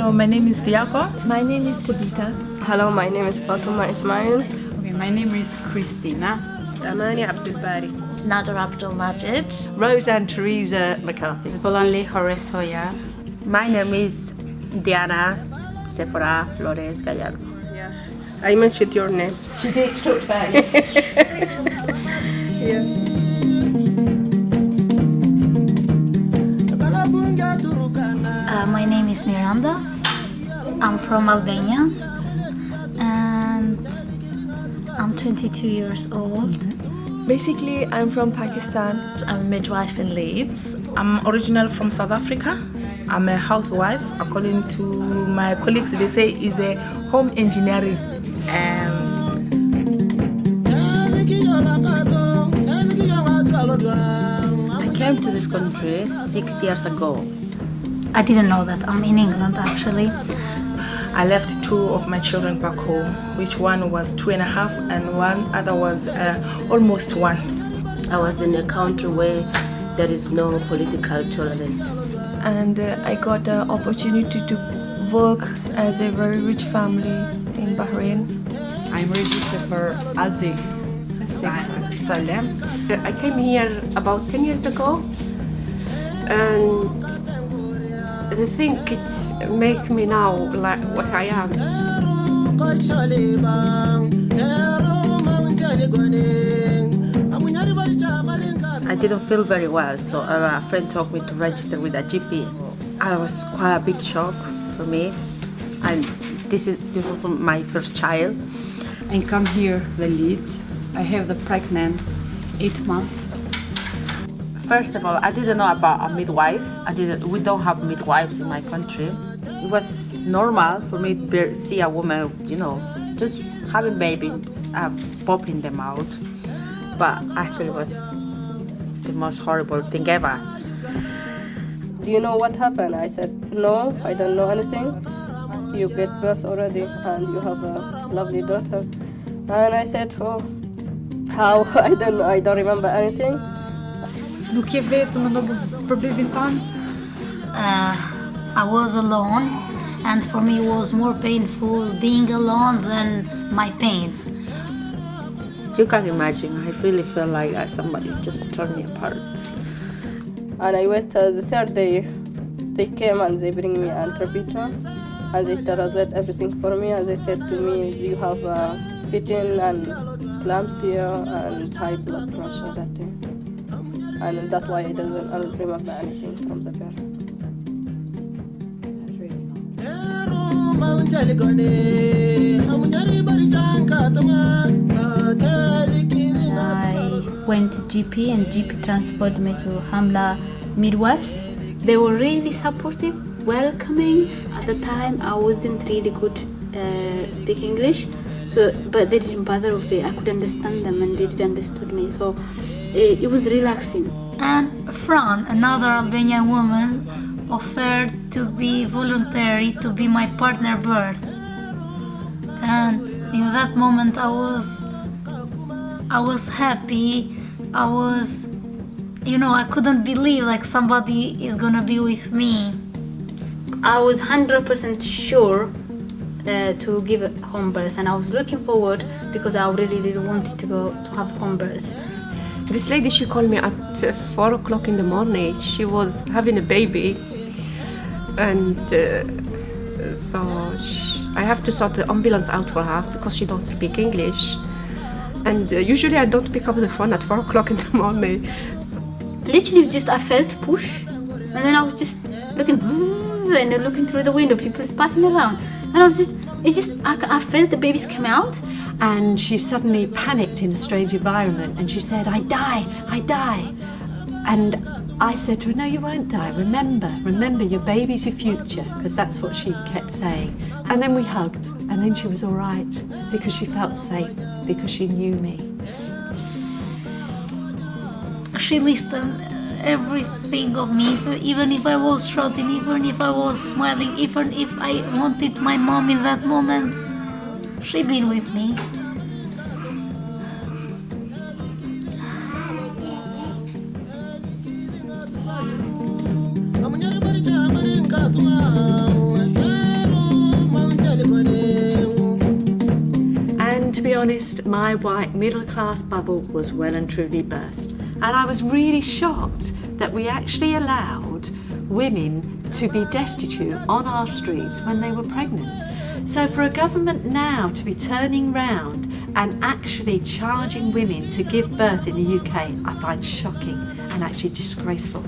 Hello, my name is Diako. My name is Tabitha. Hello, my name is Fatuma Ismail. Okay, my name is Christina. Samani Abdul Bari. Nader Abdul Majid. Roseanne Teresa McCarthy. Bolanle Horace Soya. My name is Diana Sephora Flores Gallardo. Yeah. I mentioned your name. She did talk about it. Yeah. My name is Miranda. I'm from Albania and I'm 22 years old. Basically, I'm from Pakistan. I'm a midwife in Leeds. I'm original from South Africa. I'm a housewife. According to my colleagues, they say is a home engineering. I came to this country 6 years ago. I didn't know that. I'm in England actually. I left 2 of my children back home, which one was 2.5 and one other was almost 1. I was in a country where there is no political tolerance. And I got the opportunity to work as a very rich family in Bahrain. I'm registered for Azig Salem. I came here about 10 years ago, and the thing it's make me now like what I am. I didn't feel very well, so a friend told me to register with a GP. I was quite a big shock for me, and this was my first child. I come here, the Leeds. I have the pregnant 8 months. First of all, I didn't know about a midwife. We don't have midwives in my country. It was normal for me to see a woman, just having babies, popping them out. But actually, it was the most horrible thing ever. Do you know what happened? I said, no, I don't know anything. You get birth already and you have a lovely daughter. And I said, oh, how? I don't remember anything. Nuk je vetëm në problemin tanë? I was alone and for me it was more painful being alone than my pains. You can imagine, I really felt like somebody just tore me apart. And I wait the third day. They came and they bring me antivirus and they translate everything for me and they said to me, you have fitting and eclampsia and high blood pressure that day. And that's why I don't remember anything from the birth. I went to GP and GP transferred me to Hamla midwives. They were really supportive, welcoming. At the time I wasn't really good speak English, but they didn't bother with me. I could understand them and they did understood me. So it was relaxing. And Fran, another Albanian woman, offered to be voluntary to be my partner birth. And in that moment I was happy. I couldn't believe like somebody is gonna be with me. I was 100% sure to give a home birth, and I was looking forward because I really wanted to go to have home birth. This lady, she called me at 4 o'clock in the morning. She was having a baby, and I have to sort the ambulance out for her because she don't speak English. And usually I don't pick up the phone at 4 o'clock in the morning. Literally, I felt push, and then I was just looking through the window. People is passing around, and I felt the babies come out. And she suddenly panicked in a strange environment and she said, I die. And I said to her, no, you won't die. Remember, your baby's your future, because that's what she kept saying. And then we hugged, and then she was all right because she felt safe, because she knew me. She listened everything of me, even if I was shouting, even if I was smiling, even if I wanted my mom in that moment. She been with me. honest, my white middle class bubble was well and truly burst. And I was really shocked that we actually allowed women to be destitute on our streets when they were pregnant. So for a government now to be turning round and actually charging women to give birth in the UK, I find shocking and actually disgraceful.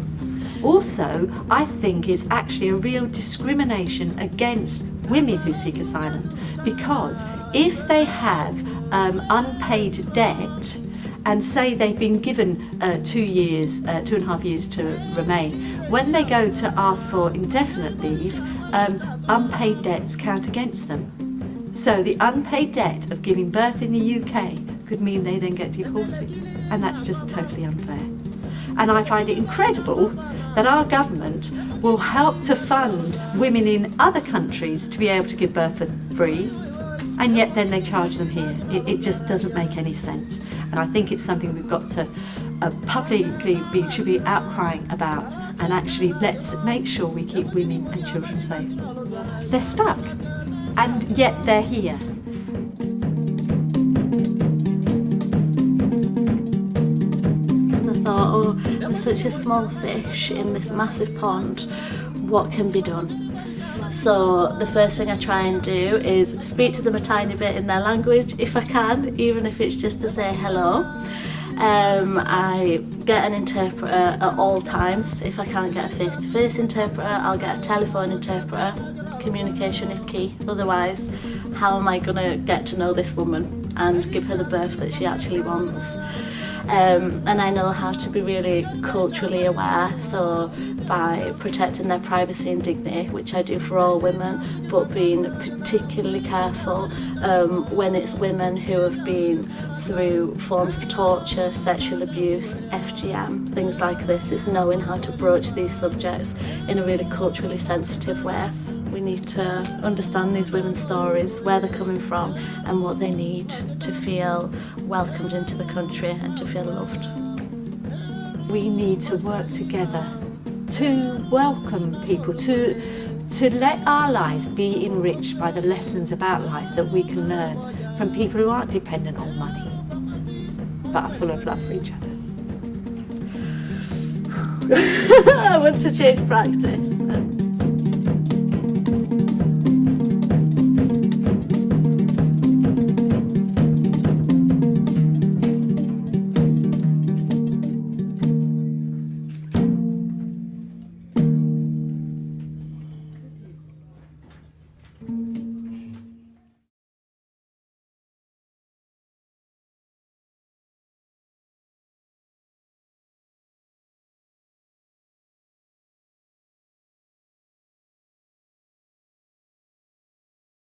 Also, I think it's actually a real discrimination against women who seek asylum, because if they have unpaid debt and say they've been given 2.5 years to remain, when they go to ask for indefinite leave, unpaid debts count against them. So the unpaid debt of giving birth in the UK could mean they then get deported, and that's just totally unfair. And I find it incredible that our government will help to fund women in other countries to be able to give birth for free, and yet then they charge them here. It just doesn't make any sense. And I think it's something we've got to should be outcrying about, and actually let's make sure we keep women and children safe. They're stuck, and yet they're here. I thought, oh, I'm such a small fish in this massive pond, what can be done? So the first thing I try and do is speak to them a tiny bit in their language if I can, even if it's just to say hello. I get an interpreter at all times. If I can't get a face-to-face interpreter, I'll get a telephone interpreter. Communication is key, otherwise how am I going to get to know this woman and give her the birth that she actually wants? And I know how to be really culturally aware, so by protecting their privacy and dignity, which I do for all women, but being particularly careful when it's women who have been through forms of torture, sexual abuse, FGM, things like this. It's knowing how to broach these subjects in a really culturally sensitive way. We need to understand these women's stories, where they're coming from and what they need to feel welcomed into the country and to feel loved. We need to work together to welcome people, to let our lives be enriched by the lessons about life that we can learn from people who aren't dependent on money, but are full of love for each other. I want to change practice.